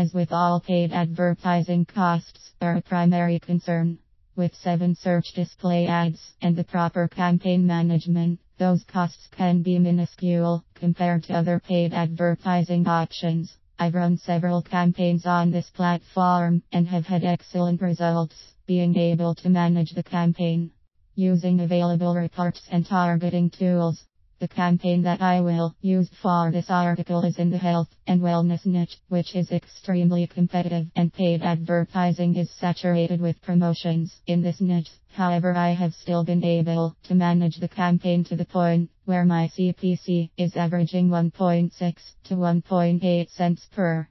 As with all paid advertising, costs are a primary concern. With 7 search display ads and the proper campaign management, those costs can be minuscule compared to other paid advertising options. I've run several campaigns on this platform and have had excellent results being able to manage the campaign using available reports and targeting tools. The campaign that I will use for this article is in the health and wellness niche, which is extremely competitive, and paid advertising is saturated with promotions in this niche. However, I have still been able to manage the campaign to the point where my CPC is averaging 1.6 to 1.8 cents per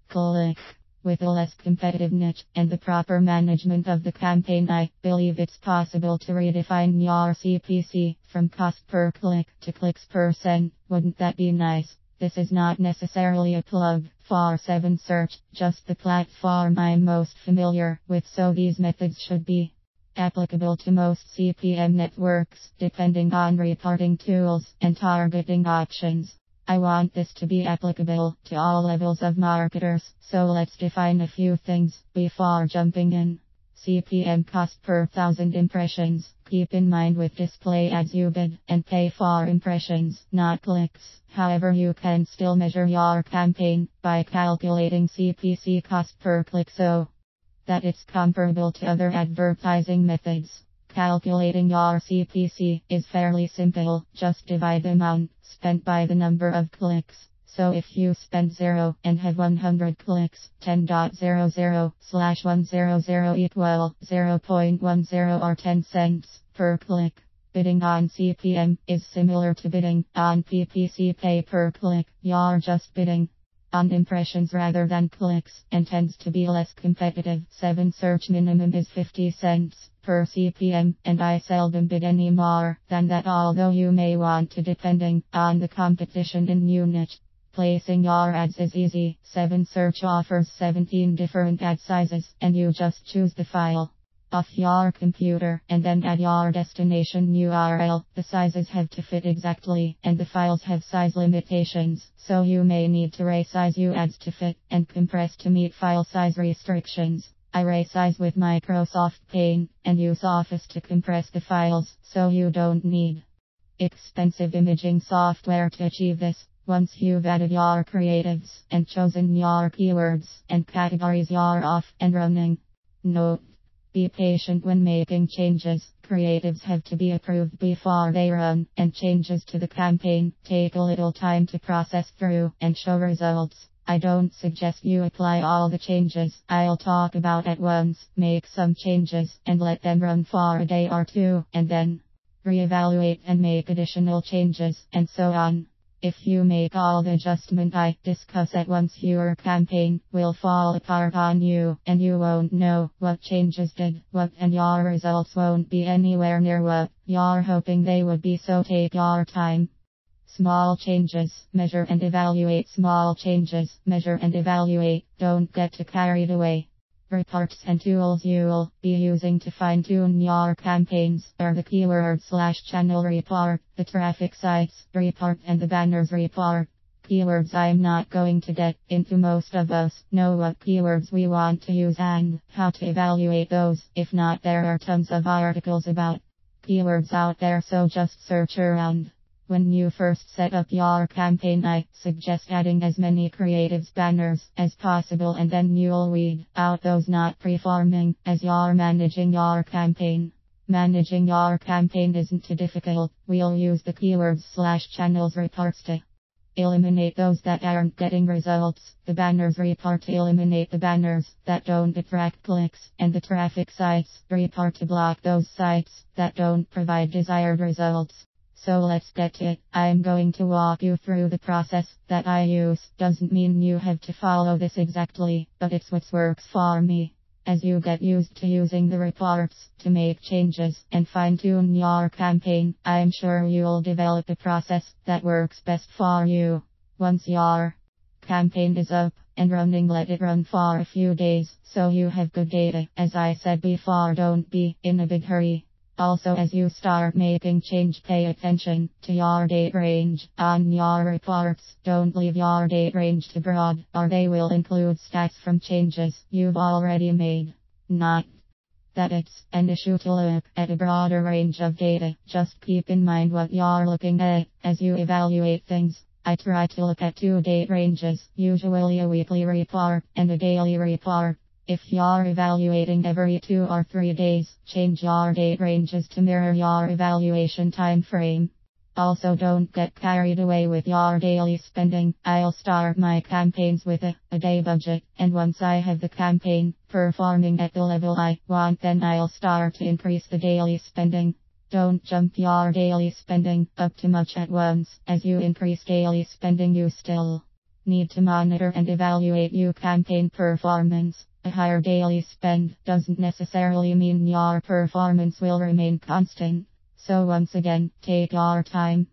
click. With a less competitive niche and the proper management of the campaign, I believe it's possible to redefine your CPC from cost per click to clicks per cent. Wouldn't that be nice? This is not necessarily a plug for 7 Search, just the platform I'm most familiar with, so these methods should be applicable to most CPM networks, depending on reporting tools and targeting options. I want this to be applicable to all levels of marketers, so let's define a few things before jumping in. CPM, cost per 1,000 impressions. Keep in mind with display ads you bid and pay for impressions, not clicks. However, you can still measure your campaign by calculating CPC, cost per click, so that it's comparable to other advertising methods. Calculating your CPC is fairly simple. Just divide the amount spent by the number of clicks. So if you spend 0 and have 100 clicks, 10.00/100 equal 0.10 or 10 cents per click. Bidding on CPM is similar to bidding on PPC, pay per click. You're just bidding on impressions rather than clicks, and tends to be less competitive. 7 Search minimum is 50 cents per CPM, and I seldom bid any more than that, although you may want to depending on the competition in new niche. Placing your ads is easy. 7 Search offers 17 different ad sizes, and you just choose the file off your computer and then add your destination URL. The sizes have to fit exactly, and the files have size limitations, so you may need to resize your ads to fit and compress to meet file size restrictions. I resize with Microsoft Paint and use Office to compress the files, so you don't need expensive imaging software to achieve this. Once you've added your creatives and chosen your keywords and categories, you're off and running. Note: be patient when making changes. Creatives have to be approved before they run, and changes to the campaign take a little time to process through and show results. I don't suggest you apply all the changes I'll talk about at once. Make some changes and let them run for a day or two, and then reevaluate and make additional changes, and so on. If you make all the adjustment I discuss at once, your campaign will fall apart on you, and you won't know what changes did what, and your results won't be anywhere near what you're hoping they would be, so take your time. Small changes, measure and evaluate. Small changes, measure and evaluate. Don't get too carried away. Reports and tools you'll be using to fine-tune your campaigns are the keyword/channel report, the traffic sites report, and the banners report. Keywords: I'm not going to get into. Most of us know what keywords we want to use and how to evaluate those. If not, there are tons of articles about keywords out there, so just search around. When you first set up your campaign, I suggest adding as many creatives, banners as possible, and then you'll weed out those not performing as you're managing your campaign. Managing your campaign isn't too difficult. We'll use the keywords/channels reports to eliminate those that aren't getting results, the banners report to eliminate the banners that don't attract clicks, and the traffic sites report to block those sites that don't provide desired results. So let's get to it. I'm going to walk you through the process that I use. Doesn't mean you have to follow this exactly, but it's what works for me. As you get used to using the reports to make changes and fine-tune your campaign, I'm sure you'll develop a process that works best for you. Once your campaign is up and running, let it run for a few days so you have good data. As I said before, don't be in a big hurry. Also, as you start making change, pay attention to your date range on your reports. Don't leave your date range too broad, or they will include stats from changes you've already made. Not that it's an issue to look at a broader range of data. Just keep in mind what you're looking at as you evaluate things. I try to look at 2 date ranges, usually a weekly report and a daily report. If you're evaluating every 2 or 3 days, change your date ranges to mirror your evaluation time frame. Also, don't get carried away with your daily spending. I'll start my campaigns with a day budget, and once I have the campaign performing at the level I want, then I'll start to increase the daily spending. Don't jump your daily spending up too much at once. As you increase daily spending, you still need to monitor and evaluate your campaign performance. A higher daily spend doesn't necessarily mean your performance will remain constant. So once again, take your time.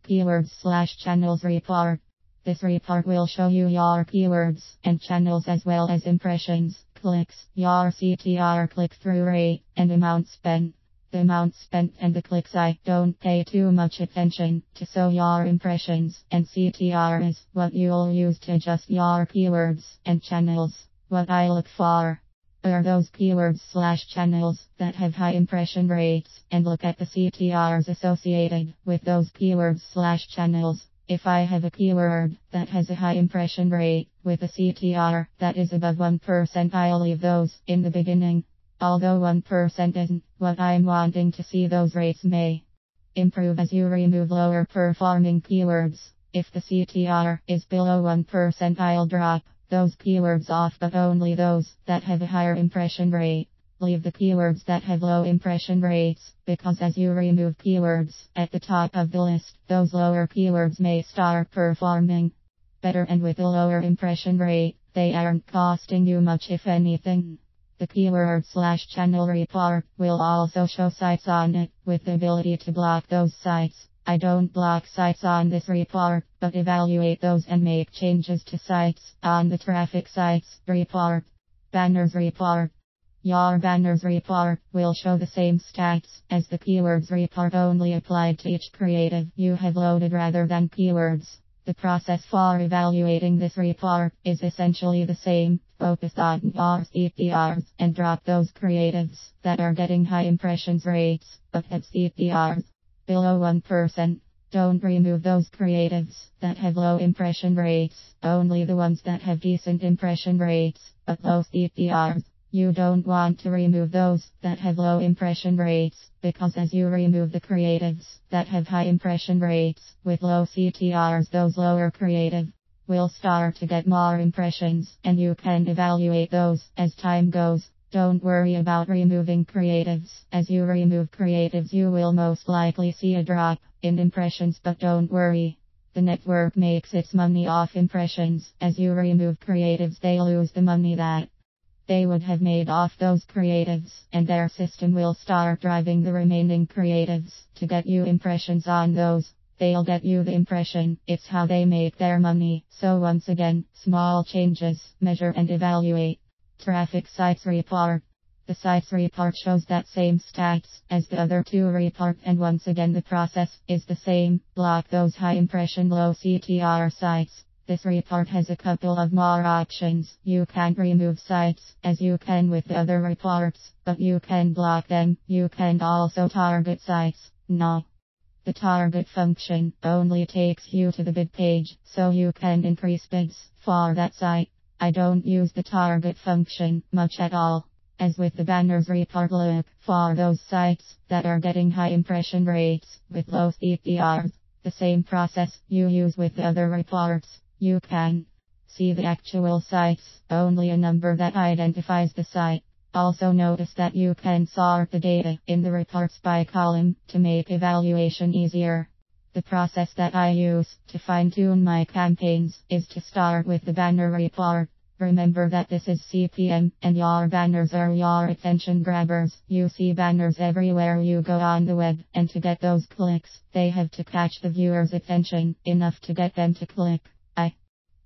Keywords/channels report. This report will show you your keywords and channels as well as impressions, clicks, your CTR click-through rate, and amount spent. The amount spent and the clicks I don't pay too much attention to, so your impressions and CTR is what you'll use to adjust your keywords and channels. What I look for are those keywords/channels that have high impression rates, and look at the CTRs associated with those keywords/channels. If I have a keyword that has a high impression rate with a CTR that is above 1%, I'll leave those in the beginning. Although 1% isn't what I'm wanting to see, those rates may improve as you remove lower performing keywords. If the CTR is below 1%, I'll drop those keywords off, but only those that have a higher impression rate. Leave the keywords that have low impression rates, because as you remove keywords at the top of the list, those lower keywords may start performing better, and with a lower impression rate, they aren't costing you much, if anything. The keyword/channel report will also show sites on it, with the ability to block those sites. I don't block sites on this report, but evaluate those and make changes to sites on the traffic sites report. Banners report. Your banners report will show the same stats as the keywords report, only applied to each creative you have loaded rather than keywords. The process for evaluating this report is essentially the same. Focus on your CTRs and drop those creatives that are getting high impressions rates, but have CTRs below 1%. Don't remove those creatives that have low impression rates, only the ones that have decent impression rates, but low CTRs. You don't want to remove those that have low impression rates, because as you remove the creatives that have high impression rates with low CTRs, those lower creative will start to get more impressions, and you can evaluate those as time goes. Don't worry about removing creatives. As you remove creatives, you will most likely see a drop in impressions, but don't worry. The network makes its money off impressions. As you remove creatives, they lose the money that they would have made off those creatives, and their system will start driving the remaining creatives to get you impressions on those. They'll get you the impression. It's how they make their money. So once again, small changes, measure and evaluate. Traffic sites report. The sites report shows that same stats as the other 2 report, and once again the process is the same. Block those high impression low CTR sites. This report has a couple of more options. You can't remove sites as you can with the other reports, but you can block them. You can also target sites. No. The target function only takes you to the bid page, so you can increase bids for that site. I don't use the target function much at all. As with the banners report, look for those sites that are getting high impression rates with low CTRs. The same process you use with the other reports. You can see the actual sites, only a number that identifies the site. Also notice that you can sort the data in the reports by column to make evaluation easier. The process that I use to fine-tune my campaigns is to start with the banner report. Remember that this is CPM, and your banners are your attention grabbers. You see banners everywhere you go on the web, and to get those clicks, they have to catch the viewer's attention enough to get them to click. I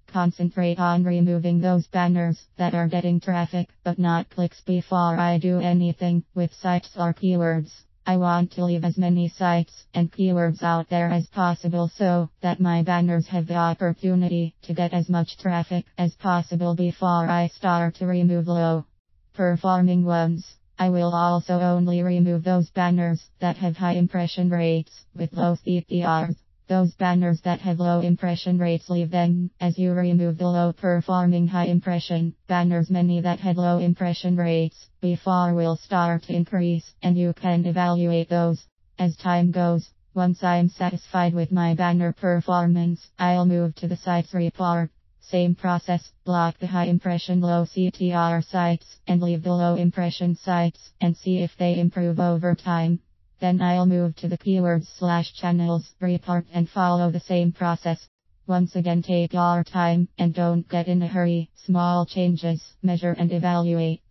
concentrate on removing those banners that are getting traffic but not clicks before I do anything with sites or keywords. I want to leave as many sites and keywords out there as possible so that my banners have the opportunity to get as much traffic as possible before I start to remove low performing ones. I will also only remove those banners that have high impression rates with low CTRs. Those banners that have low impression rates, leave them, as you remove the low performing high impression banners. Many that had low impression rates before will start to increase, and you can evaluate those as time goes. Once I'm satisfied with my banner performance, I'll move to the sites report. Same process, block the high impression low CTR sites and leave the low impression sites and see if they improve over time. Then I'll move to the keywords/channels report and follow the same process. Once again, take your time and don't get in a hurry. Small changes, measure and evaluate.